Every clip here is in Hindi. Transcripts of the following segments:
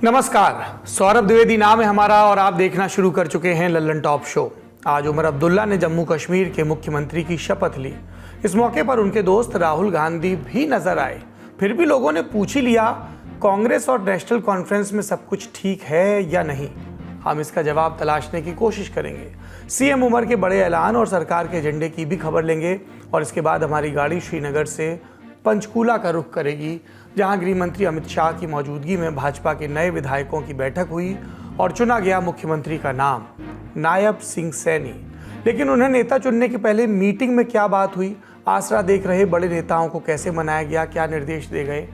नमस्कार, सौरभ द्विवेदी नाम है हमारा और आप देखना शुरू कर चुके हैं लल्लन टॉप शो। आज उमर अब्दुल्ला ने जम्मू कश्मीर के मुख्यमंत्री की शपथ ली। इस मौके पर उनके दोस्त राहुल गांधी भी नजर आए। फिर भी लोगों ने पूछ ही लिया, कांग्रेस और नेशनल कॉन्फ्रेंस में सब कुछ ठीक है या नहीं। हम इसका जवाब तलाशने की कोशिश करेंगे। सीएम उमर के बड़े ऐलान और सरकार के एजेंडे की भी खबर लेंगे और इसके बाद हमारी गाड़ी श्रीनगर से पंचकूला का रुख करेगी, जहां गृह मंत्री अमित शाह की मौजूदगी में भाजपा के नए विधायकों की बैठक हुई और चुना गया मुख्यमंत्री का नाम नायब सिंह सैनी। लेकिन उन्हें नेता चुनने के पहले मीटिंग में क्या बात हुई, आसरा देख रहे बड़े नेताओं को कैसे मनाया गया, क्या निर्देश दे गए,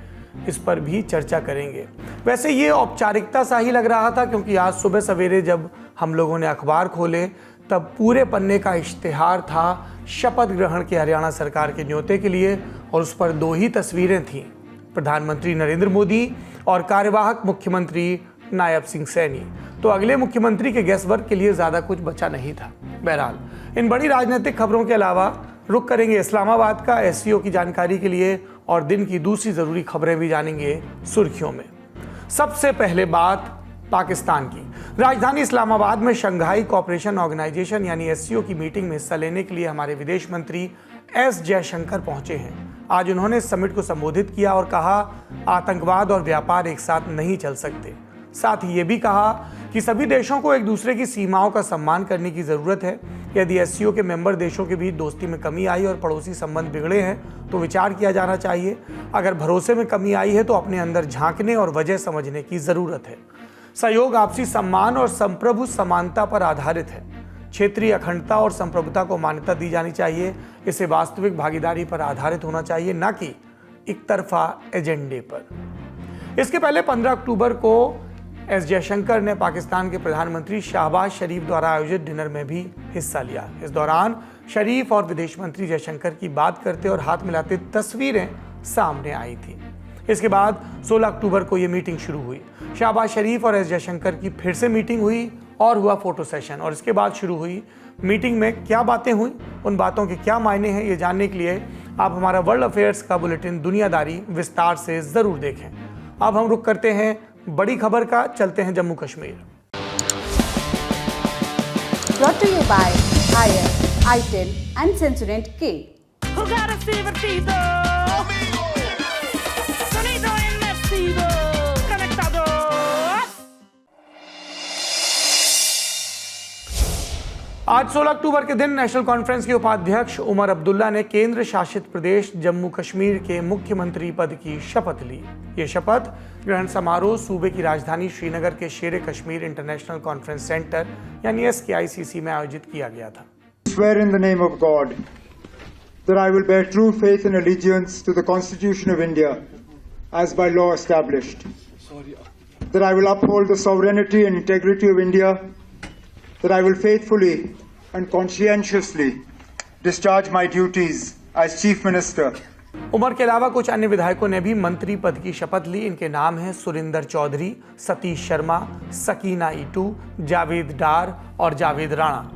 इस पर भी चर्चा करेंगे। वैसे ये औपचारिकता सा ही लग रहा था, क्योंकि आज सुबह सवेरे जब हम लोगों ने अखबार खोले तब पूरे पन्ने का इश्तिहार था शपथ ग्रहण के हरियाणा सरकार के न्योते के लिए, और उस पर दो ही तस्वीरें थीं, प्रधानमंत्री नरेंद्र मोदी और कार्यवाहक मुख्यमंत्री नायब सिंह सैनी। तो अगले मुख्यमंत्री के गेस्ट वर्क के लिए ज़्यादा कुछ बचा नहीं था। बहरहाल इन बड़ी राजनीतिक खबरों के अलावा रुक करेंगे इस्लामाबाद का एससीओ की जानकारी के लिए और दिन की दूसरी ज़रूरी खबरें भी जानेंगे सुर्खियों में। सबसे पहले बात पाकिस्तान की। राजधानी इस्लामाबाद में शंघाई कोऑपरेशन ऑर्गेनाइजेशन यानी एससीओ की मीटिंग में हिस्सा लेने के लिए हमारे विदेश मंत्री एस जयशंकर पहुंचे हैं। आज उन्होंने इस समिट को संबोधित किया और कहा, आतंकवाद और व्यापार एक साथ नहीं चल सकते। साथ ही ये भी कहा कि सभी देशों को एक दूसरे की सीमाओं का सम्मान करने की जरूरत है। यदि एससीओ के मेंबर देशों के बीच दोस्ती में कमी आई और पड़ोसी संबंध बिगड़े हैं तो विचार किया जाना चाहिए। अगर भरोसे में कमी आई है तो अपने अंदर झांकने और वजह समझने की जरूरत है। सहयोग आपसी सम्मान और संप्रभु समानता पर आधारित है। क्षेत्रीय अखंडता और संप्रभुता को मान्यता दी जानी चाहिए। इसे वास्तविक भागीदारी पर आधारित होना चाहिए, न कि एक तरफा एजेंडे पर। इसके पहले 15 अक्टूबर को एस जयशंकर ने पाकिस्तान के प्रधानमंत्री शहबाज शरीफ द्वारा आयोजित डिनर में भी हिस्सा लिया। इस दौरान शरीफ और विदेश मंत्री जयशंकर की बात करते और हाथ मिलाते तस्वीरें सामने आई थी। इसके बाद 16 अक्टूबर को ये मीटिंग शुरू हुई। शहबाज शरीफ और एस जयशंकर की फिर से मीटिंग हुई और हुआ फोटो सेशन, और इसके बाद शुरू हुई मीटिंग में क्या बातें हुई, उन बातों के क्या मायने हैं, ये जानने के लिए आप हमारा वर्ल्ड अफेयर्स का बुलेटिन दुनियादारी विस्तार से जरूर देखें। अब हम रुक करते हैं बड़ी खबर का, चलते हैं Jammu Kashmir. Brought to you by Haier, itel and Sensorant K. Who got a divertido? Sonido enmercido, conectado. आज 16 अक्टूबर के दिन नेशनल कॉन्फ्रेंस के उपाध्यक्ष उमर अब्दुल्ला ने केंद्र शासित प्रदेश जम्मू कश्मीर के मुख्यमंत्री पद की शपथ ली। ये शपथ ग्रहण समारोह सूबे की राजधानी श्रीनगर के शेर कश्मीर इंटरनेशनल कॉन्फ्रेंस सेंटर यानी SKICC में आयोजित किया गया था। Swear in the name of God that I will bear true faith and allegiance to the Constitution of India as by law established, that I will uphold the sovereignty and integrity of India, that I will faithfully and conscientiously discharge my duties as Chief Minister. Umar के अलावा कुछ अन्य विधायकों ने भी मंत्री पद की शपथ ली। इनके नाम हैं सुरिंदर चौधरी, सतीश शर्मा, सकीना ईटू, जावेद डार और जावेद राणा।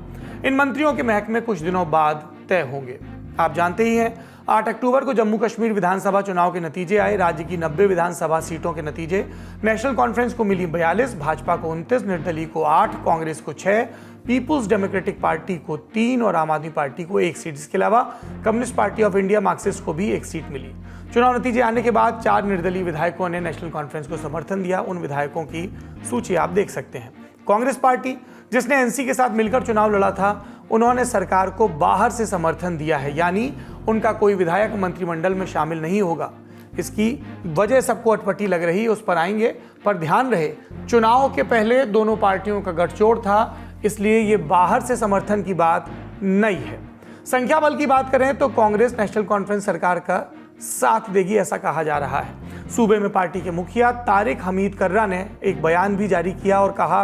इन मंत्रियों के महकमे कुछ दिनों बाद तय होंगे। आप जानते ही हैं 8 अक्टूबर को जम्मू कश्मीर विधानसभा चुनाव के नतीजे आए। राज्य की 90 विधानसभा सीटों के नतीजे, नेशनल कॉन्फ्रेंस को मिली 42, भाजपा को 29, निर्दलीय को 8, कांग्रेस को 6, पीपुल्स डेमोक्रेटिक पार्टी को 3 और आम आदमी पार्टी को 1 सीट। इसके अलावा communist party of India Marxist को भी 1 सीट मिली। चुनाव नतीजे आने के बाद 4 निर्दलीय विधायकों ने नेशनल कॉन्फ्रेंस को समर्थन दिया। उन विधायकों की सूची आप देख सकते हैं। कांग्रेस पार्टी, जिसने एनसी के साथ मिलकर चुनाव लड़ा था, उन्होंने सरकार को बाहर से समर्थन दिया है, यानी उनका कोई विधायक मंत्रिमंडल में शामिल नहीं होगा। इसकी वजह सबको अटपटी लग रही है, उस पर आएंगे। पर ध्यान रहे, चुनाव के पहले दोनों पार्टियों का गठजोड़ था, इसलिए ये बाहर से समर्थन की बात नहीं है। संख्या बल की बात करें तो कांग्रेस नेशनल कॉन्फ्रेंस सरकार का साथ देगी, ऐसा कहा जा रहा है। सूबे में पार्टी के मुखिया तारिक हमीद कर्रा ने एक बयान भी जारी किया और कहा,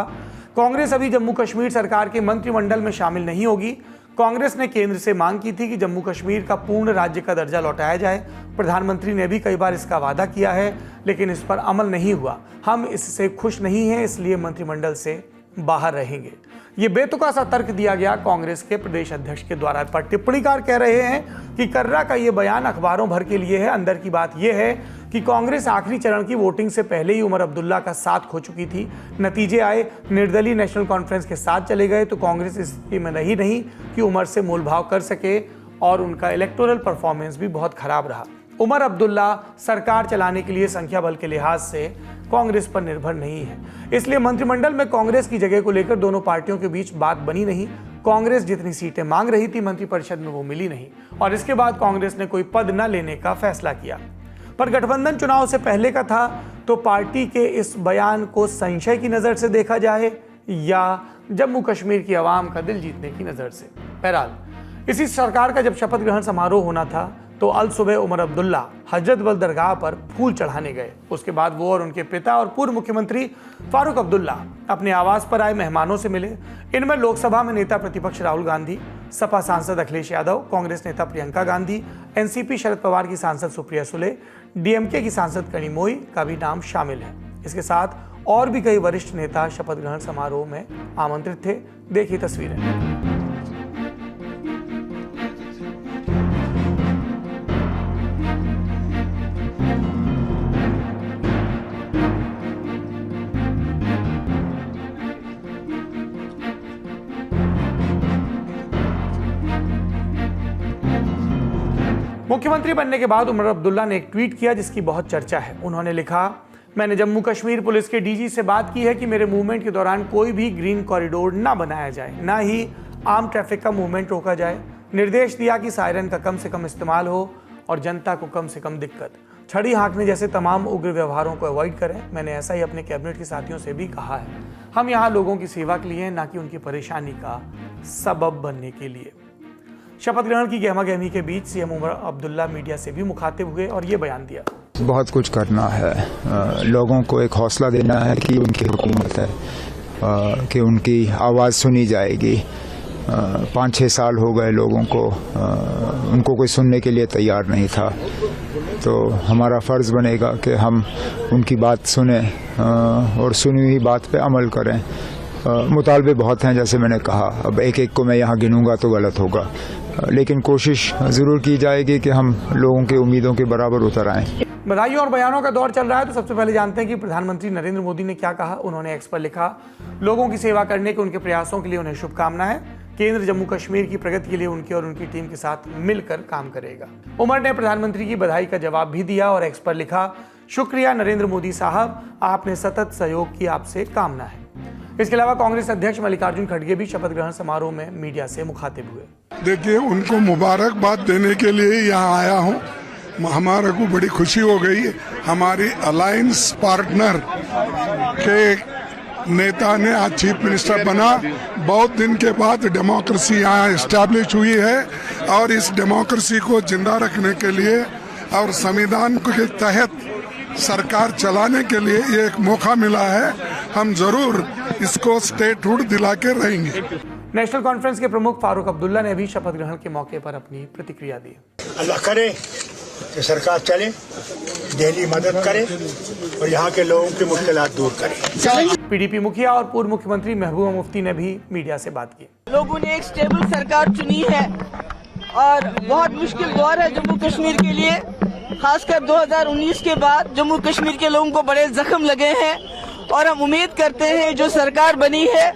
कांग्रेस अभी जम्मू कश्मीर सरकार के मंत्रिमंडल में शामिल नहीं होगी। कांग्रेस ने केंद्र से मांग की थी कि जम्मू कश्मीर का पूर्ण राज्य का दर्जा लौटाया जाए। प्रधानमंत्री ने भी कई बार इसका वादा किया है, लेकिन इस पर अमल नहीं हुआ। हम इससे खुश नहीं हैं, इसलिए मंत्रिमंडल से बाहर रहेंगे। ये बेतुका सा तर्क दिया गया कांग्रेस के प्रदेश अध्यक्ष के द्वारा। पर टिप्पणीकार कह रहे हैं कि कर्रा का ये बयान अखबारों भर के लिए है। अंदर की बात यह है कि कांग्रेस आखिरी चरण की वोटिंग से पहले ही उमर अब्दुल्ला का साथ खो चुकी थी। नतीजे आए, निर्दलीय नेशनल कॉन्फ्रेंस के साथ चले गए तो कांग्रेस इस स्थिति में रही नहीं कि उमर से मोलभाव कर सके और उनका इलेक्टोरल परफॉर्मेंस भी बहुत खराब रहा। उमर अब्दुल्ला सरकार चलाने के लिए संख्या बल के लिहाज से कांग्रेस पर निर्भर नहीं है, इसलिए मंत्रिमंडल में कांग्रेस की जगह को लेकर दोनों पार्टियों के बीच बात बनी नहीं। कांग्रेस जितनी सीटें मांग रही थी मंत्रिपरिषद में वो मिली नहीं और इसके बाद कांग्रेस ने कोई पद न लेने का फैसला किया। पर गठबंधन चुनाव से पहले का था तो पार्टी के इस बयान को संशय की नजर से देखा जाए या जम्मू कश्मीर की आवाम का दिल जीतने की नजर से। बहरहाल इसी सरकार का जब शपथ ग्रहण समारोह होना था तो अल सुबह उमर अब्दुल्ला हजरत बल दरगाह पर फूल चढ़ाने गए। उसके बाद वो और उनके पिता और पूर्व मुख्यमंत्री फारूक अब्दुल्ला अपने आवास पर आए मेहमानों से मिले। इनमें लोकसभा में नेता प्रतिपक्ष राहुल गांधी, सपा सांसद अखिलेश यादव, कांग्रेस नेता प्रियंका गांधी, एनसीपी शरद पवार की सांसद सुप्रिया सुले, डीएमके की सांसद कनिमोई का भी नाम शामिल है। इसके साथ और भी कई वरिष्ठ नेता शपथ ग्रहण समारोह में आमंत्रित थे। देखिए तस्वीरें। मुख्यमंत्री बनने के बाद उमर अब्दुल्ला ने एक ट्वीट किया जिसकी बहुत चर्चा है। उन्होंने लिखा, मैंने जम्मू कश्मीर पुलिस के डीजी से बात की है कि मेरे मूवमेंट के दौरान कोई भी ग्रीन कॉरिडोर ना बनाया जाए, ना ही आम ट्रैफिक का मूवमेंट रोका जाए। निर्देश दिया कि सायरन का कम से कम इस्तेमाल हो और जनता को कम से कम दिक्कत, छड़ी हाँकने जैसे तमाम उग्र व्यवहारों को अवॉइड करें। मैंने ऐसा ही अपने कैबिनेट के साथियों से भी कहा है। हम यहाँ लोगों की सेवा के लिए हैं, ना कि उनकी परेशानी का सबब बनने के लिए। शपथ ग्रहण की गहमागहमी के बीच सीएम उमर अब्दुल्ला मीडिया से भी मुखातिब हुए और ये बयान दिया, बहुत कुछ करना है, लोगों को एक हौसला देना है कि उनकी हुकूमत है, कि उनकी आवाज़ सुनी जाएगी। 5-6 साल हो गए लोगों को, उनको कोई सुनने के लिए तैयार नहीं था, तो हमारा फ़र्ज़ बनेगा कि हम उनकी बात सुने और सुनी हुई बात पे अमल करें। मुतालबे बहुत हैं, जैसे मैंने कहा, अब एक एक को मैं यहाँ गिनूंगा तो गलत होगा, लेकिन कोशिश ज़रूर की जाएगी कि हम लोगों की उम्मीदों के बराबर उतर आएं। बधाइयों और बयानों का दौर चल रहा है तो सबसे पहले जानते हैं कि प्रधानमंत्री नरेंद्र मोदी ने क्या कहा। उन्होंने एक्स पर लिखा, लोगों की सेवा करने के उनके प्रयासों के लिए उन्हें शुभकामनाएं। केंद्र जम्मू कश्मीर की प्रगति के लिए उनकी और उनकी टीम के साथ मिलकर काम करेगा। उमर ने प्रधानमंत्री की बधाई का जवाब भी दिया और एक्स पर लिखा, शुक्रिया नरेंद्र मोदी साहब, आपने सतत सहयोग की आपसे कामना है। इसके अलावा कांग्रेस अध्यक्ष मल्लिकार्जुन खड़गे भी शपथ ग्रहण समारोह में मीडिया से मुखातिब हुए। देखिए, उनको मुबारकबाद देने के लिए यहाँ आया हूँ। हमारे को बड़ी खुशी हो गई। हमारी अलायंस पार्टनर के नेता ने आज चीफ मिनिस्टर बना। बहुत दिन के बाद डेमोक्रेसी यहाँ एस्टैब्लिश हुई है और इस डेमोक्रेसी को जिंदा रखने के लिए और संविधान के तहत सरकार चलाने के लिए ये एक मौका मिला है। हम जरूर इसको स्टेटहुड दिला के रहेंगे। नेशनल कॉन्फ्रेंस के प्रमुख फारूक अब्दुल्ला ने भी शपथ ग्रहण के मौके पर अपनी प्रतिक्रिया दी। अल्लाह करे कि सरकार चले, दिल्ली मदद करे और यहाँ के लोगों की मुश्किलात दूर करे। पीडीपी मुखिया और पूर्व मुख्यमंत्री महबूबा मुफ्ती ने भी मीडिया से बात की। लोगों ने एक स्टेबल सरकार चुनी है और बहुत मुश्किल दौर है जम्मू कश्मीर के लिए, खासकर 2019 के बाद जम्मू कश्मीर के लोगों को बड़े जख्म लगे हैं और हम उम्मीद करते हैं जो सरकार बनी है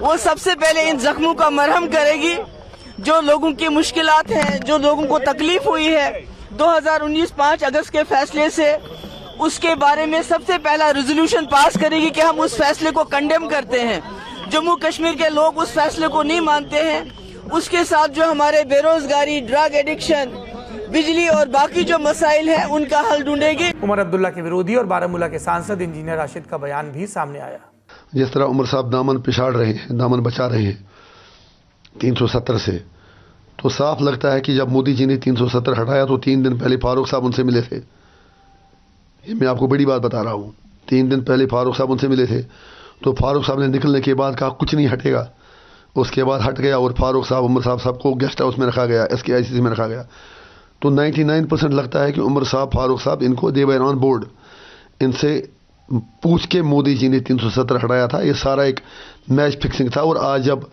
वो सबसे पहले इन जख्मों का मरहम करेगी। जो लोगों की मुश्किलात हैं, जो लोगों को तकलीफ हुई है 2019 5 अगस्त के फैसले से, उसके बारे में सबसे पहला रेजोल्यूशन पास करेगी कि हम उस फैसले को कंडेम करते हैं। जम्मू कश्मीर के लोग उस फैसले को नहीं मानते हैं। उसके साथ जो हमारे बेरोजगारी, ड्रग एडिक्शन, बिजली और बाकी जो मसाइल हैं उनका हल ढूंढेगी। उमर अब्दुल्ला के विरोधी और बारामूला के सांसद इंजीनियर राशिद का बयान भी सामने आया। जिस तरह उमर साहब दामन पिछाड़ रहे हैं, दामन बचा रहे हैं 370 से, तो साफ लगता है कि जब मोदी जी ने 370 हटाया तो 3 दिन पहले फारूक साहब उनसे मिले थे। ये मैं आपको बड़ी बात बता रहा हूँ। 3 दिन पहले फारूक साहब उनसे मिले थे तो फारूक साहब ने निकलने के बाद कहा कुछ नहीं हटेगा। उसके बाद हट गया और फारूक साहब, उमर साहब सबको गेस्ट हाउस में रखा गया, SKICC में रखा गया। तो 99% लगता है कि उमर साहब, फारूक साहब, इनको दे वर ऑन बोर्ड। इनसे पूछ के मोदी जी ने 370 हटाया था। ये सारा एक मैच फिक्सिंग था और आज जब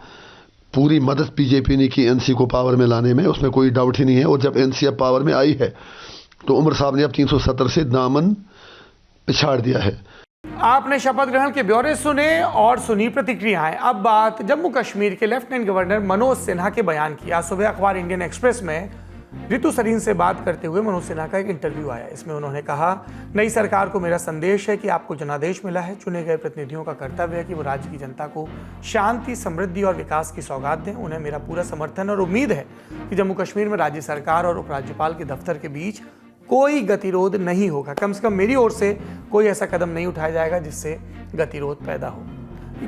पूरी मदद बीजेपी ने की NC को पावर में लाने में, उसमें कोई डाउट ही नहीं है। और जब NC अब पावर में आई है तो उमर साहब ने अब 370 से दामन पिछाड़ दिया है। आपने शपथ ग्रहण के ब्यौरे सुने और सुनी प्रतिक्रियाएं। अब बात जम्मू कश्मीर के लेफ्टिनेंट गवर्नर मनोज सिन्हा के बयान की। आज सुबह अखबार इंडियन एक्सप्रेस में रितु सरीन से बात करते हुए मनोज सिन्हा का एक इंटरव्यू आया। इसमें उन्होंने कहा, नई सरकार को मेरा संदेश है कि आपको जनादेश मिला है। चुने गए प्रतिनिधियों का कर्तव्य है कि वो राज्य की जनता को शांति, समृद्धि और विकास की सौगात दें। उन्हें मेरा पूरा समर्थन और उम्मीद है कि जम्मू कश्मीर में राज्य सरकार और उपराज्यपाल के दफ्तर के बीच कोई गतिरोध नहीं होगा। कम से कम मेरी ओर से कोई ऐसा कदम नहीं उठाया जाएगा जिससे गतिरोध पैदा हो।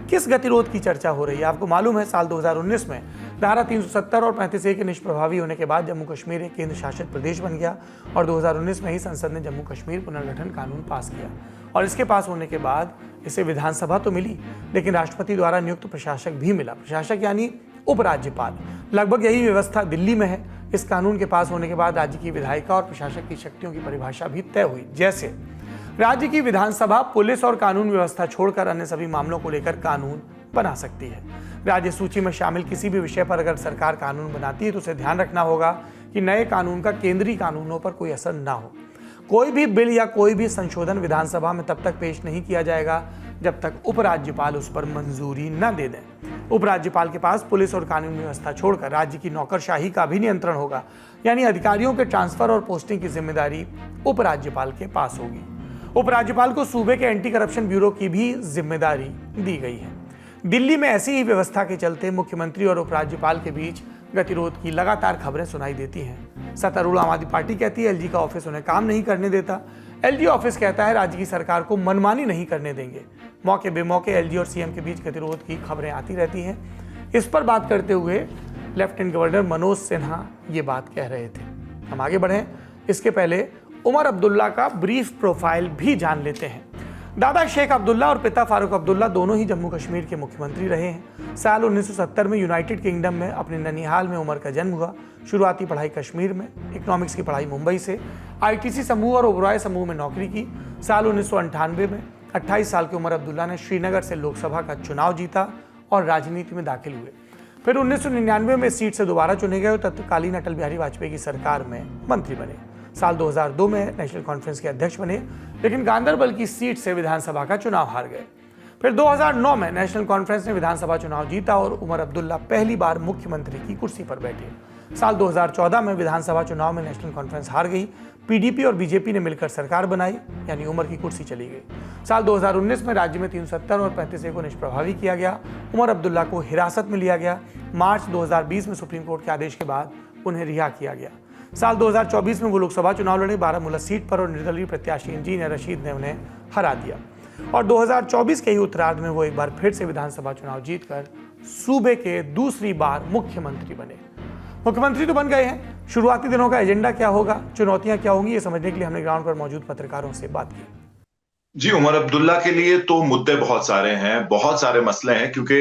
किस गतिरोध की चर्चा हो रही है? आपको मालूम है, साल 2019 में धारा 370 और 35A के निष्प्रभावी होने के बाद जम्मू कश्मीर एक केंद्र शासित प्रदेश बन गया और 2019 में ही संसद ने जम्मू कश्मीर पुनर्गठन कानून पास किया। और इसके पास होने के बाद इसे विधानसभा तो मिली, लेकिन राष्ट्रपति द्वारा नियुक्त प्रशासक भी मिला। प्रशासक यानी उपराज्यपाल। लगभग यही व्यवस्था दिल्ली में है। इस कानून के पास होने के बाद राज्य की विधायिका और प्रशासक की शक्तियों की परिभाषा भी तय हुई। जैसे राज्य की विधानसभा पुलिस और कानून व्यवस्था छोड़कर अन्य सभी मामलों को लेकर कानून बना सकती है। राज्य सूची में शामिल किसी भी विषय पर अगर सरकार कानून बनाती है तो उसे ध्यान रखना होगा कि नए कानून का केंद्रीय कानूनों पर कोई असर ना हो। कोई भी बिल या कोई भी संशोधन विधानसभा में तब तक पेश नहीं किया जाएगा जब तक उपराज्यपाल उस पर मंजूरी न दे दें। उपराज्यपाल के पास पुलिस और कानून व्यवस्था छोड़कर राज्य की नौकरशाही का भी नियंत्रण होगा, यानी अधिकारियों के ट्रांसफर और पोस्टिंग की जिम्मेदारी उपराज्यपाल के पास होगी। उपराज्यपाल को सूबे के एंटी करप्शन ब्यूरो की भी जिम्मेदारी दी गई है। दिल्ली में ऐसी ही व्यवस्था के चलते मुख्यमंत्री और उपराज्यपाल के बीच गतिरोध की लगातार खबरें सुनाई देती हैं। सत्तारूढ़ आम आदमी पार्टी कहती है एलजी का ऑफिस उन्हें काम नहीं करने देता। एलजी ऑफिस कहता है राज्य की सरकार को मनमानी नहीं करने देंगे। मौके बेमौके एलजी और सीएम के बीच गतिरोध की खबरें आती रहती हैं। इस पर बात करते हुए लेफ्टिनेंट गवर्नर मनोज सिन्हा ये बात कह रहे थे। हम आगे बढ़ें, इसके पहले उमर अब्दुल्ला का ब्रीफ प्रोफाइल भी जान लेते हैं। दादा शेख अब्दुल्ला और पिता फारूक अब्दुल्ला दोनों ही जम्मू कश्मीर के मुख्यमंत्री रहे हैं। साल 1970 में यूनाइटेड किंगडम में अपने ननिहाल में उमर का जन्म हुआ। शुरुआती पढ़ाई कश्मीर में, इकोनॉमिक्स की पढ़ाई मुंबई से, आईटीसी समूह और ओबरॉय समूह में नौकरी की। साल 1998 में 28 साल के उमर अब्दुल्ला ने श्रीनगर से लोकसभा का चुनाव जीता और राजनीति में दाखिल हुए। फिर 1999 में इस सीट से दोबारा चुने गए और तत्कालीन अटल बिहारी वाजपेयी की सरकार में मंत्री बने। साल 2002 में नेशनल कॉन्फ्रेंस के अध्यक्ष बने, लेकिन गांदरबल की सीट से विधानसभा का चुनाव हार गए। फिर 2009 में नेशनल कॉन्फ्रेंस ने विधानसभा चुनाव जीता और उमर अब्दुल्ला पहली बार मुख्यमंत्री की कुर्सी पर बैठे। साल 2014 में विधानसभा चुनाव में नेशनल कॉन्फ्रेंस हार गई। पीडीपी और बीजेपी ने मिलकर सरकार बनाई, यानी उमर की कुर्सी चली गई। साल 2019 में राज्य में 370 और 35A को निष्प्रभावी किया गया। उमर अब्दुल्ला को हिरासत में लिया गया। मार्च 2020 में सुप्रीम कोर्ट के आदेश के बाद उन्हें रिहा किया गया। साल 2024 में वो लोकसभा चुनाव लड़े बारामूला सीट पर और निर्दलीय प्रत्याशी इंजीनियर रशीद ने उन्हें हरा दिया। और 2024 के ही उत्तरार्ध में वो एक बार फिर से विधानसभा चुनाव जीतकर सूबे के दूसरी बार मुख्यमंत्री बने। मुख्यमंत्री तो बन गए हैं। शुरुआती दिनों का एजेंडा क्या होगा, चुनौतियां क्या होंगी, ये समझने के लिए हमने ग्राउंड पर मौजूद पत्रकारों से बात की। जी, उमर अब्दुल्ला के लिए तो मुद्दे बहुत सारे हैं, बहुत सारे मसले हैं, क्योंकि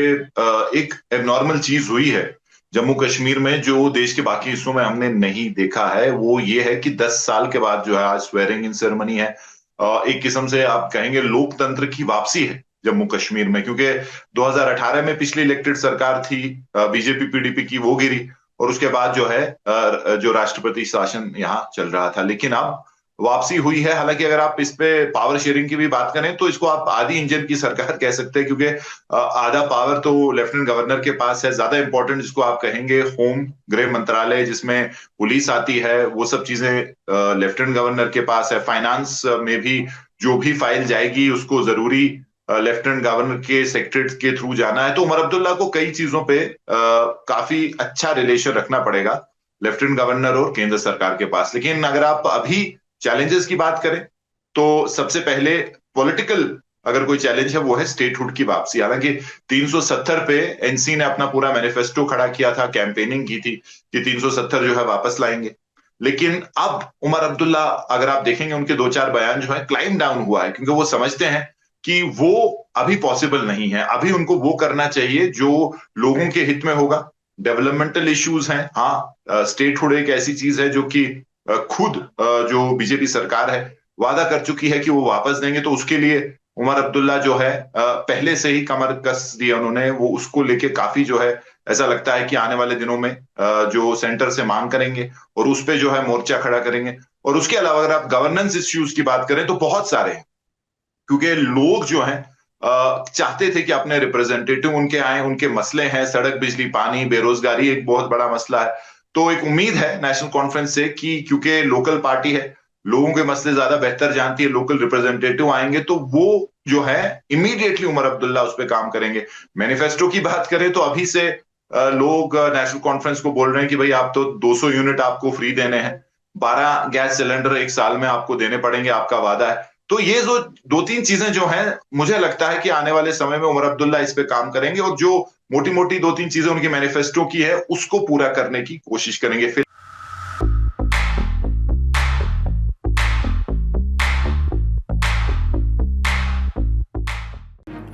एक एबनॉर्मल चीज हुई है जम्मू कश्मीर में जो देश के बाकी हिस्सों में हमने नहीं देखा है। वो ये है कि 10 साल के बाद जो है आज स्वेरिंग इन सेरेमनी है। एक किस्म से आप कहेंगे लोकतंत्र की वापसी है जम्मू कश्मीर में, क्योंकि 2018 में पिछली इलेक्टेड सरकार थी बीजेपी पीडीपी की, वो गिरी और उसके बाद जो है जो राष्ट्रपति शासन यहाँ चल रहा था। लेकिन अब वापसी हुई है। हालांकि अगर आप इस पे पावर शेयरिंग की भी बात करें तो इसको आप आधी इंजन की सरकार कह सकते हैं, क्योंकि आधा पावर तो लेफ्टिनेंट गवर्नर के पास है। ज्यादा इंपॉर्टेंट जिसको आप कहेंगे होम गृह मंत्रालय, जिसमें पुलिस आती है, वो सब चीजें लेफ्टिनेंट गवर्नर के पास है। फाइनेंस में भी जो भी फाइल जाएगी उसको जरूरी लेफ्टिनेंट गवर्नर के सेक्रेटरी के थ्रू जाना है। तो उमर अब्दुल्ला को कई चीजों पे काफी अच्छा रिलेशन रखना पड़ेगा लेफ्टिनेंट गवर्नर और केंद्र सरकार के पास। लेकिन अगर आप अभी चैलेंजेस की बात करें तो सबसे पहले पॉलिटिकल अगर कोई चैलेंज है वो है स्टेटहुड की वापसी। हालांकि 370 पे एनसी ने अपना पूरा मैनिफेस्टो खड़ा किया था, कैंपेनिंग की थी कि 370 जो है वापस लाएंगे। लेकिन अब उमर अब्दुल्ला अगर आप देखेंगे उनके 2-4 बयान जो है क्लाइम डाउन हुआ है, क्योंकि वो समझते हैं कि वो अभी पॉसिबल नहीं है। अभी उनको वो करना चाहिए जो लोगों के हित में होगा। डेवलपमेंटल इश्यूज हैं, हाँ, स्टेटहुड एक ऐसी चीज है जो कि खुद जो बीजेपी सरकार है वादा कर चुकी है कि वो वापस देंगे। तो उसके लिए उमर अब्दुल्ला जो है पहले से ही कमर कस दिया उन्होंने, वो उसको लेके काफी जो है ऐसा लगता है कि आने वाले दिनों में जो सेंटर से मांग करेंगे और उस पे जो है मोर्चा खड़ा करेंगे। और उसके अलावा अगर आप गवर्नेंस इश्यूज की बात करें तो बहुत सारे हैं, क्योंकि लोग जो हैं चाहते थे कि अपने रिप्रेजेंटेटिव उनके आए, उनके मसले हैं, सड़क, बिजली, पानी, बेरोजगारी एक बहुत बड़ा मसला है। तो एक उम्मीद है नेशनल कॉन्फ्रेंस से कि क्योंकि लोकल पार्टी है, लोगों के मसले ज्यादा बेहतर जानती है, लोकल रिप्रेजेंटेटिव आएंगे तो वो जो है इमीडिएटली उमर अब्दुल्ला उस पर काम करेंगे। मैनिफेस्टो की बात करें तो अभी से लोग नेशनल कॉन्फ्रेंस को बोल रहे हैं कि भाई आप तो 200 यूनिट आपको फ्री देने हैं, 12 गैस सिलेंडर एक साल में आपको देने पड़ेंगे, आपका वादा है। तो ये जो 2-3 चीजें जो हैं, मुझे लगता है कि आने वाले समय में उमर अब्दुल्ला इस पे काम करेंगे और जो मोटी मोटी 2-3 चीजें उनकी मैनिफेस्टो की है उसको पूरा करने की कोशिश करेंगे। फिर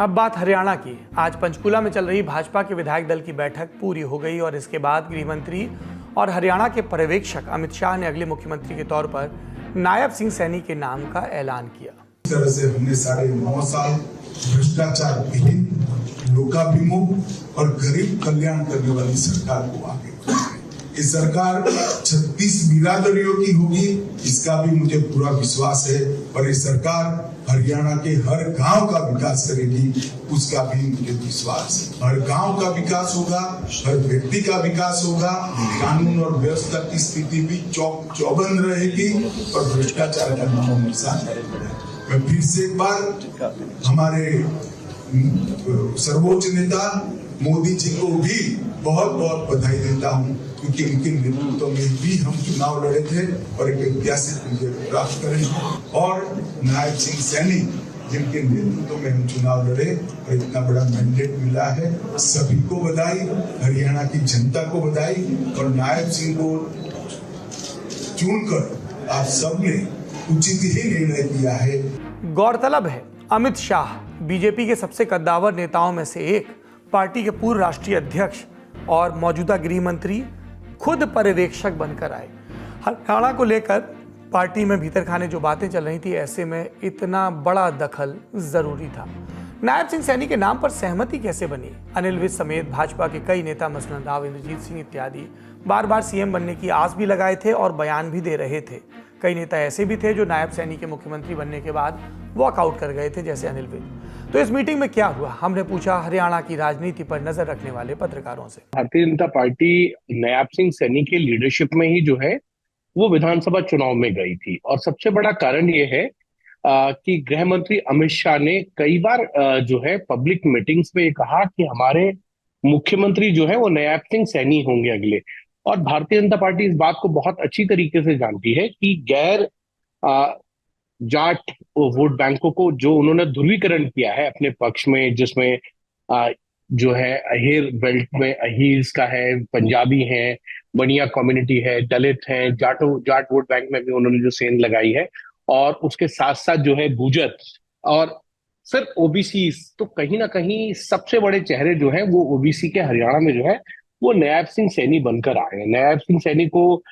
अब बात हरियाणा की। आज पंचकूला में चल रही भाजपा के विधायक दल की बैठक पूरी हो गई और इसके बाद गृह मंत्री और हरियाणा के पर्यवेक्षक अमित शाह ने अगले मुख्यमंत्री के तौर पर नायब सिंह सैनी के नाम का ऐलान किया। इस तरह से हमने साढ़े 9 साल भ्रष्टाचार विहीन, लोकाभिमुख और गरीब कल्याण करने वाली सरकार को आगे बढ़ाया। ये सरकार 36 बिरादरियों की होगी, इसका भी मुझे पूरा विश्वास है। और ये सरकार हरियाणा के हर गांव का विकास करेगी, उसका भी मुझे विश्वास है। हर गांव का विकास होगा, हर व्यक्ति का विकास होगा, कानून और व्यवस्था की स्थिति भी चौबंद रहेगी और भ्रष्टाचार का नामो निशान रहेगा। मैं फिर से एक बार हमारे सर्वोच्च नेता मोदी जी को भी बहुत बहुत बधाई देता हूं, क्योंकि उनके नेतृत्व में भी हम चुनाव लड़े थे और एक ऐतिहासिक विजय प्राप्त करे। और नायब सिंह सैनी जिनके नेतृत्व में हम चुनाव लड़े और इतना बड़ा मैंडेट मिला है, सभी को बधाई, हरियाणा की जनता को बधाई। और नायब सिंह को चुनकर आप सबने उचित ही निर्णय किया है। गौरतलब है, अमित शाह बीजेपी के सबसे कद्दावर नेताओं में से एक, पार्टी के पूर्व राष्ट्रीय अध्यक्ष और मौजूदा गृह मंत्री खुद पर्यवेक्षक बनकर आए। हरियाणा को लेकर पार्टी में भीतर खाने जो बातें चल रही थी, ऐसे में इतना बड़ा दखल जरूरी था। नायब सिंह सैनी के नाम पर सहमति कैसे बनी? अनिल विज समेत भाजपा के कई नेता मसलन राव, इंद्रजीत सिंह इत्यादि बार बार सीएम बनने की आस भी लगाए थे और बयान भी दे रहे थे। कई नेता ऐसे भी थे जो नायब सैनी के मुख्यमंत्री बनने के बाद वॉकआउट कर गए थे, जैसे अनिल विज। तो इस मीटिंग में क्या हुआ, हमने पूछा हरियाणा की राजनीति पर नजर रखने वाले पत्रकारों से। भारतीय जनता पार्टी नायब सिंह सैनी के लीडरशिप में ही जो है वो विधानसभा चुनाव में गई थी। और सबसे बड़ा कारण ये है कि गृह मंत्री अमित शाह ने कई बार जो है पब्लिक मीटिंग्स में कहा कि हमारे मुख्यमंत्री जो है वो नायब सिंह सैनी होंगे अगले। और भारतीय जनता पार्टी इस बात को बहुत अच्छी तरीके से जानती है कि गैर जाट वोट बैंकों को जो उन्होंने ध्रुवीकरण किया है अपने पक्ष में, जिसमें जो है अहीर बेल्ट में अहीर्स का है, पंजाबी है, बनिया कम्युनिटी है, दलित है, जाट वोट बैंक में भी उन्होंने जो सेंध लगाई है, और उसके साथ साथ जो है गुजर और सिर्फ ओबीसी। तो कहीं ना कहीं सबसे बड़े चेहरे जो हैं वो ओबीसी के हरियाणा में जो है वो नायब सिंह सैनी बनकर आए हैं। नायब सिंह सैनी को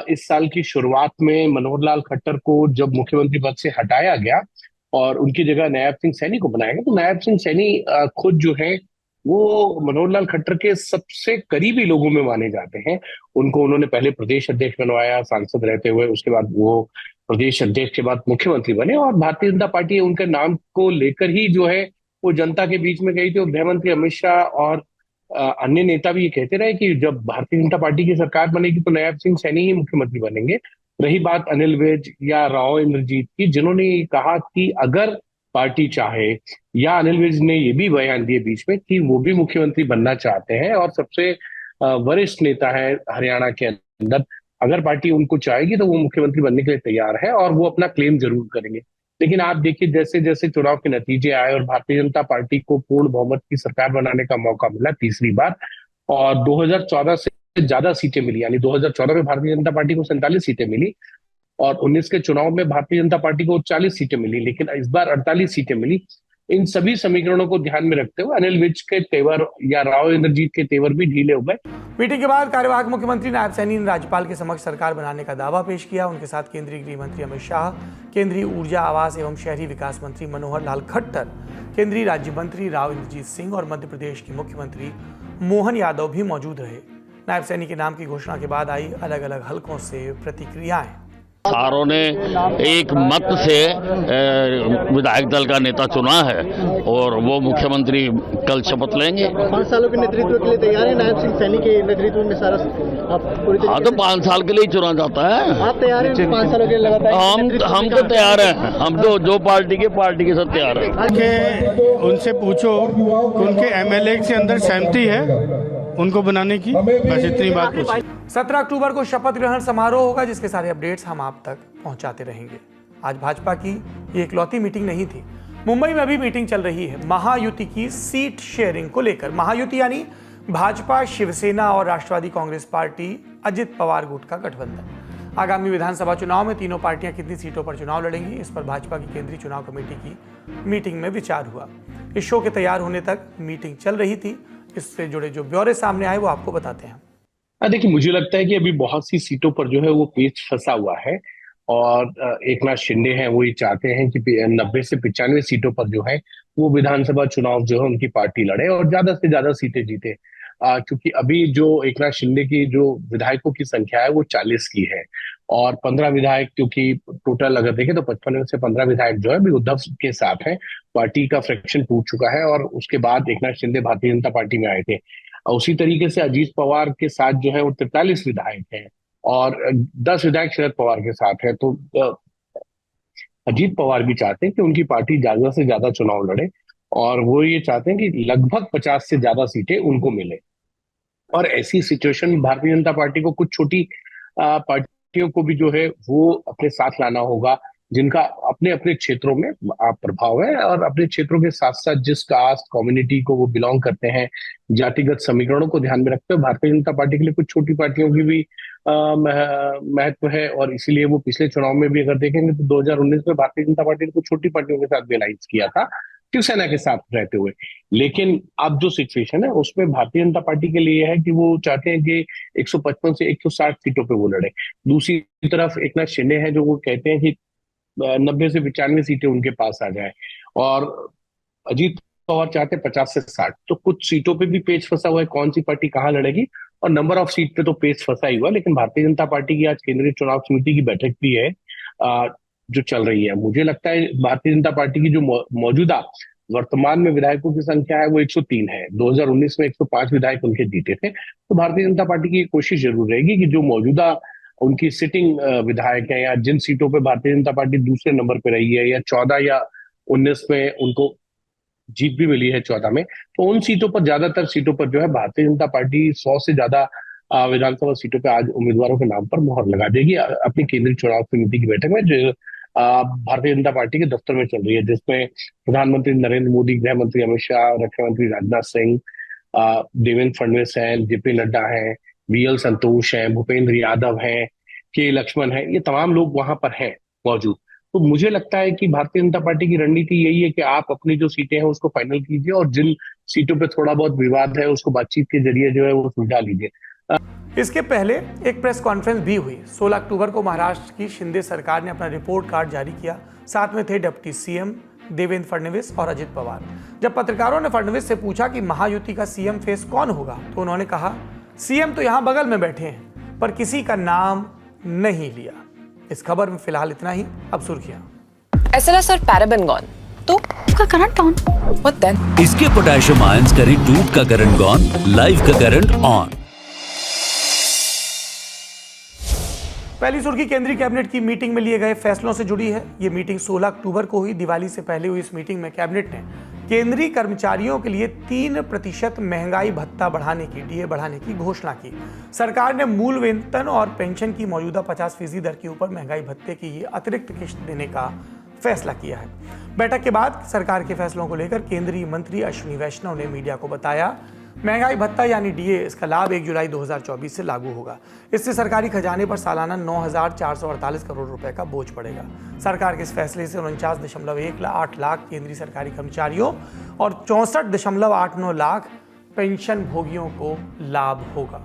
इस साल की शुरुआत में मनोहर लाल खट्टर को जब मुख्यमंत्री पद से हटाया गया और उनकी जगह नायब सिंह सैनी को बनाया गया, तो नायब सिंह सैनी खुद जो है वो मनोहर लाल खट्टर के सबसे करीबी लोगों में माने जाते हैं। उनको उन्होंने पहले प्रदेश अध्यक्ष बनवाया सांसद रहते हुए, उसके बाद वो प्रदेश अध्यक्ष के बाद मुख्यमंत्री बने। और भारतीय जनता पार्टी उनके नाम को लेकर ही जो है वो जनता के बीच में गई थी। और गृह मंत्री अमित शाह और अन्य नेता भी ये कहते रहे कि जब भारतीय जनता पार्टी की सरकार बनेगी तो नायब सिंह सैनी ही मुख्यमंत्री बनेंगे। रही बात अनिल विज या राव इंद्रजीत की, जिन्होंने कहा कि अगर पार्टी चाहे, या अनिल विज ने ये भी बयान दिए बीच में कि वो भी मुख्यमंत्री बनना चाहते हैं और सबसे वरिष्ठ नेता है हरियाणा के अंदर, अगर पार्टी उनको चाहेगी तो वो मुख्यमंत्री बनने के लिए तैयार है और वो अपना क्लेम जरूर करेंगे। लेकिन आप देखिए जैसे जैसे चुनाव के नतीजे आए और भारतीय जनता पार्टी को पूर्ण बहुमत की सरकार बनाने का मौका मिला तीसरी बार, और 2014 से ज्यादा सीटें मिली, यानी 2014 में भारतीय जनता पार्टी को 47 सीटें मिली और 19 के चुनाव में भारतीय जनता पार्टी को 40 सीटें मिली, लेकिन इस बार 48 सीटें मिली। इन सभी समीकरणों को ध्यान में रखते हुए अनिल विज के तेवर या राव इंद्रजीत के तेवर भी ढीले हो गए। मीटिंग के बाद कार्यवाहक मुख्यमंत्री नायब सैनी ने राज्यपाल के समक्ष सरकार बनाने का दावा पेश किया। उनके साथ केंद्रीय गृह मंत्री अमित शाह, केंद्रीय ऊर्जा, आवास एवं शहरी विकास मंत्री मनोहर लाल खट्टर, केंद्रीय राज्य मंत्री राव इंद्रजीत सिंह और मध्य प्रदेश के मुख्यमंत्री मोहन यादव भी मौजूद रहे। नायब सैनी के नाम की घोषणा के बाद आई अलग अलग हलकों से प्रतिक्रियाएं। सारों ने एक मत से विधायक दल का नेता चुना है और वो मुख्यमंत्री कल शपथ लेंगे। 5 सालों के नेतृत्व के लिए तैयार है नायब सिंह सैनी के नेतृत्व में सारा हाँ तो 5 साल के लिए ही चुना जाता है। आप तैयार हैं 5 सालों के लिए लगातार? हम तो तैयार हैं, हम तो जो पार्टी के सब तैयार हैं। उनसे पूछो कि उनके एमएलए के अंदर सहमति है उनको बनाने की, बस इतनी बात पूछी। 17 अक्टूबर को शपथ ग्रहण समारोह होगा, जिसके सारे अपडेट्स हम आप तक पहुंचाते रहेंगे। आज भाजपा की ये इकलौती मीटिंग नहीं थी, मुंबई में अभी मीटिंग चल रही है महायुति की सीट शेयरिंग को लेकर। महायुति यानी भाजपा, शिवसेना और राष्ट्रवादी कांग्रेस पार्टी अजित पवार गुट का गठबंधन। आगामी विधानसभा चुनाव में तीनों पार्टियां कितनी सीटों पर चुनाव लड़ेंगी, इस पर भाजपा की केंद्रीय चुनाव कमेटी की मीटिंग में विचार हुआ। इस शो के तैयार होने तक मीटिंग चल रही थी। इससे जुड़े जो ब्यौरे सामने आए वो आपको बताते हैं। देखिए, मुझे लगता है कि अभी बहुत सी सीटों पर जो है वो पेच फंसा हुआ है और एकनाथ शिंदे हैं वो ये चाहते हैं कि 90 से 95 सीटों पर जो है वो विधानसभा चुनाव जो है उनकी पार्टी लड़े और ज्यादा से ज्यादा सीटें जीते। क्योंकि अभी जो एकनाथ शिंदे की जो विधायकों की संख्या है वो 40 की है और 15 विधायक, क्योंकि टोटल अगर देखें तो 55 में से 15 विधायक जो है अभी उद्धव के साथ हैं। पार्टी का फ्रैक्शन टूट चुका है और उसके बाद एकनाथ शिंदे भारतीय जनता पार्टी में आए थे। उसी तरीके से अजीत पवार के साथ जो है वो 43 विधायक हैं और 10 विधायक शरद पवार के साथ है। तो अजीत पवार भी चाहते हैं कि उनकी पार्टी ज्यादा से ज्यादा चुनाव लड़े और वो ये चाहते हैं कि लगभग 50 से ज्यादा सीटें उनको मिले। और ऐसी सिचुएशन में भारतीय जनता पार्टी को कुछ छोटी पार्टियों को भी जो है वो अपने साथ लाना होगा, जिनका अपने अपने क्षेत्रों में प्रभाव है और अपने क्षेत्रों के साथ साथ जिस कास्ट कम्युनिटी को वो बिलोंग करते हैं, जातिगत समीकरणों को ध्यान में रखते हुए भारतीय जनता पार्टी के लिए कुछ छोटी पार्टियों की भी महत्व है। और इसीलिए वो पिछले चुनाव में भी अगर देखेंगे तो 2019 में भारतीय जनता पार्टी ने कुछ छोटी पार्टियों के साथ भी अलायंस किया था शिवसेना के साथ रहते हुए। लेकिन अब जो सिचुएशन है उसमें भारतीय जनता पार्टी के लिए है कि वो चाहते हैं कि 155 से 160 सीटों पे वो लड़े। दूसरी तरफ एकनाथ शिंदे हैं जो वो कहते हैं कि 90 से 95 सीटें उनके पास आ जाए और अजीत पवार चाहते हैं 50 से 60। तो कुछ सीटों पे भी पेच फंसा हुआ है, कौन सी पार्टी कहाँ लड़ेगी और नंबर ऑफ सीट पे तो पेच फंसा ही हुआ। लेकिन भारतीय जनता पार्टी की आज केंद्रीय चुनाव समिति की बैठक भी है जो चल रही है। मुझे लगता है भारतीय जनता पार्टी की जो मौजूदा वर्तमान में विधायकों की संख्या है वो 103 है। 2019 में 105 विधायक उनके जीते थे। तो भारतीय जनता पार्टी की कोशिश जरूर रहेगी कि जो मौजूदा उनकी सिटिंग विधायक हैं या जिन सीटों पे भारतीय जनता पार्टी दूसरे नंबर पे रही है या 14 या 19 में उनको जीत भी मिली है 14 में, तो उन सीटों पर ज्यादातर सीटों पर जो है भारतीय जनता पार्टी 100 से ज्यादा विधानसभा सीटों पे आज उम्मीदवारों के नाम पर मुहर लगा देगी अपनी केंद्रीय चुनाव समिति की बैठक में जो भारतीय जनता पार्टी के दफ्तर में चल रही है, जिसमें प्रधानमंत्री नरेंद्र मोदी, गृह मंत्री अमित शाह, रक्षा मंत्री राजनाथ सिंह, देवेंद्र फडणवीस हैं, जेपी नड्डा हैं, वीएल संतोष हैं, भूपेंद्र यादव हैं, के लक्ष्मण हैं, ये तमाम लोग वहां पर हैं मौजूद। तो मुझे लगता है कि भारतीय जनता पार्टी की रणनीति यही है कि आप अपनी जो सीटें हैं उसको फाइनल कीजिए और जिन सीटों पे थोड़ा बहुत विवाद है उसको बातचीत के जरिए जो है वो सुलझा लीजिए। इसके पहले एक प्रेस कॉन्फ्रेंस भी हुई। 16 अक्टूबर को महाराष्ट्र की शिंदे सरकार ने अपना रिपोर्ट कार्ड जारी किया। साथ में थे डिप्टी सीएम देवेंद्र फडणवीस और अजित पवार। जब पत्रकारों ने फडणवीस से पूछा कि महायुति का सीएम फेस कौन होगा, तो उन्होंने कहा सीएम तो यहां बगल में बैठे हैं, पर किसी का नाम नहीं लिया। इस खबर में फिलहाल इतना ही। अब सुर्खियां। SLS और पैराबेन गॉन, तो उसका करंट ऑन। What then? इसके पोटेशियम आयंस करें टूट का करंट गॉन, लाइव का करंट ऑन। पहली सुर्खी केंद्रीय कैबिनेट की मीटिंग में लिए गए फैसलों से जुड़ी है। ये मीटिंग 16 अक्टूबर को हुई। दिवाली से पहले हुई इस मीटिंग में कैबिनेट ने केंद्रीय कर्मचारियों के लिए 3% महंगाई भत्ता बढ़ाने की, डीए बढ़ाने की घोषणा की। सरकार ने मूल वेतन और पेंशन की मौजूदा 50% दर के ऊपर महंगाई भत्ते की ये अतिरिक्त किश्त देने का फैसला किया है। बैठक के बाद सरकार के फैसलों को लेकर केंद्रीय मंत्री अश्विनी वैष्णव ने मीडिया को बताया, महंगाई भत्ता यानी डीए, इसका लाभ 1 जुलाई 2024 से लागू होगा। इससे सरकारी खजाने पर सालाना 9,448 करोड़ रुपए का बोझ पड़ेगा। सरकार के इस फैसले से 49.18 लाख केंद्रीय सरकारी कर्मचारियों और 64.89 लाख पेंशन भोगियों को लाभ होगा।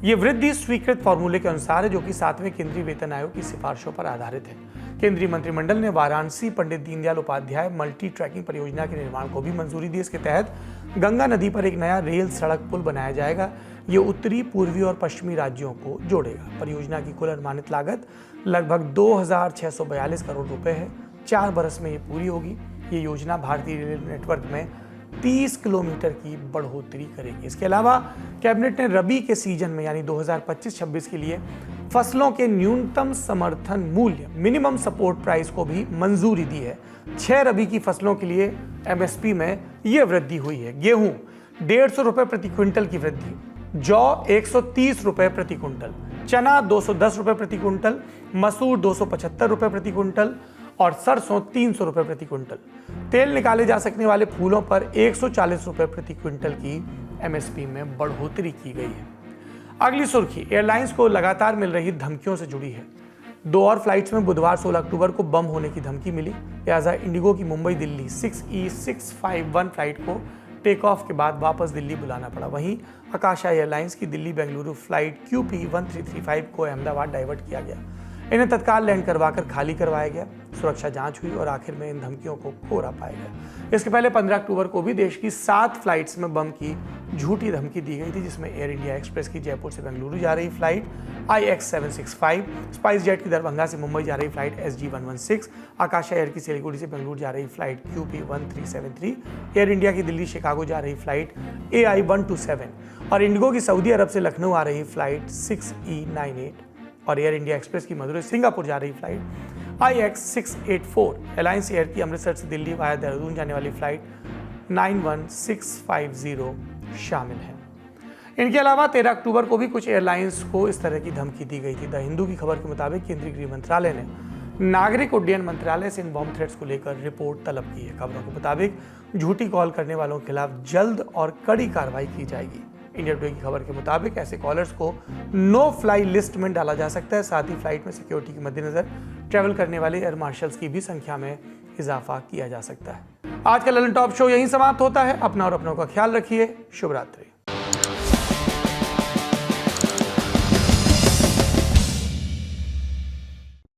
ये वृद्धि स्वीकृत फॉर्मूले के अनुसार है, जो कि 7वें केंद्रीय वेतन आयोग की सिफारिशों पर आधारित है। केंद्रीय मंत्रिमंडल ने वाराणसी पंडित दीनदयाल उपाध्याय मल्टी ट्रैकिंग परियोजना के निर्माण को भी मंजूरी दी। इसके तहत गंगा नदी पर एक नया रेल सड़क पुल बनाया जाएगा। ये उत्तरी, पूर्वी और पश्चिमी राज्यों को जोड़ेगा। परियोजना की कुल अनुमानित लागत लगभग 2,642 करोड़ रुपए है। 4 बरस में ये पूरी होगी। ये योजना भारतीय रेल नेटवर्क में 30 किलोमीटर की बढ़ोतरी करेगी। इसके अलावा कैबिनेट ने रबी के सीजन में यानी 2025-26 के लिए फसलों के न्यूनतम समर्थन मूल्य मिनिमम सपोर्ट प्राइस को भी मंजूरी दी है। 6 रबी की फसलों के लिए एमएसपी में ये वृद्धि हुई है। गेहूं 150 रुपए प्रति क्विंटल की वृद्धि, जौ 130 रुपए प्रति क्विंटल, चना 210 रुपए प्रति क्विंटल, मसूर 275 रुपए प्रति क्विंटल और सरसों 300 रुपए प्रति क्विंटल। तेल निकाले जा सकने वाले फूलों पर 140 रुपए प्रति क्विंटल की एमएसपी में बढ़ोतरी की गई है। अगली सुर्खी एयरलाइंस को लगातार मिल रही धमकियों से जुड़ी है। 2 और फ्लाइट्स में बुधवार 16 अक्टूबर को बम होने की धमकी मिली। लिहाजा इंडिगो की मुंबई दिल्ली 6E651 फ्लाइट को टेक ऑफ के बाद वापस दिल्ली बुलाना पड़ा। वहीं आकाशा एयरलाइंस की दिल्ली बेंगलुरु फ्लाइट QP1335 को अहमदाबाद डाइवर्ट किया गया। इन्हें तत्काल लैंड करवाकर खाली करवाया गया। सुरक्षा जांच हुई और आखिर में इन धमकियों को कोरा पाया गया। इसके पहले 15 अक्टूबर को भी देश की 7 फ्लाइट्स में बम की झूठी धमकी दी गई थी, जिसमें एयर इंडिया एक्सप्रेस की जयपुर से बेंगलुरु जा रही फ्लाइट IX765, स्पाइस जेट की दरभंगा से मुंबई जा रही फ्लाइट SG116, आकाशा एयर की सिलीगुड़ी से बेंगलुरु जा रही फ्लाइट QP1373, एयर इंडिया की दिल्ली शिकागो जा रही फ्लाइट AI127 और इंडिगो की सऊदी अरब से लखनऊ आ रही फ्लाइट 6E98 और एयर इंडिया एक्सप्रेस की मदुरई सिंगापुर जा रही फ्लाइट IX684, एलायंस एयर की अमृतसर से दिल्ली वाया देहरादून जाने वाली फ्लाइट 91650 शामिल है। इनके अलावा 13 अक्टूबर को भी कुछ एयरलाइंस को इस तरह की धमकी दी गई थी। द हिंदू की खबर के मुताबिक केंद्रीय गृह मंत्रालय ने नागरिक उड्डयन मंत्रालय से इन बॉम्ब थ्रेट्स को लेकर रिपोर्ट तलब की है। खबरों के मुताबिक झूठी कॉल करने वालों के खिलाफ जल्द और कड़ी कार्रवाई की जाएगी। इंडिया टुडे की खबर के मुताबिक ऐसे कॉलर्स को नो फ्लाई लिस्ट में डाला जा सकता है। साथ ही फ्लाइट में सिक्योरिटी के मद्देनजर ट्रैवल करने वाले एयर मार्शल्स की भी संख्या में इजाफा किया जा सकता है। आज का ललन टॉप शो यहीं समाप्त होता है। अपना और अपनों का ख्याल रखिए। शुभ रात्रि।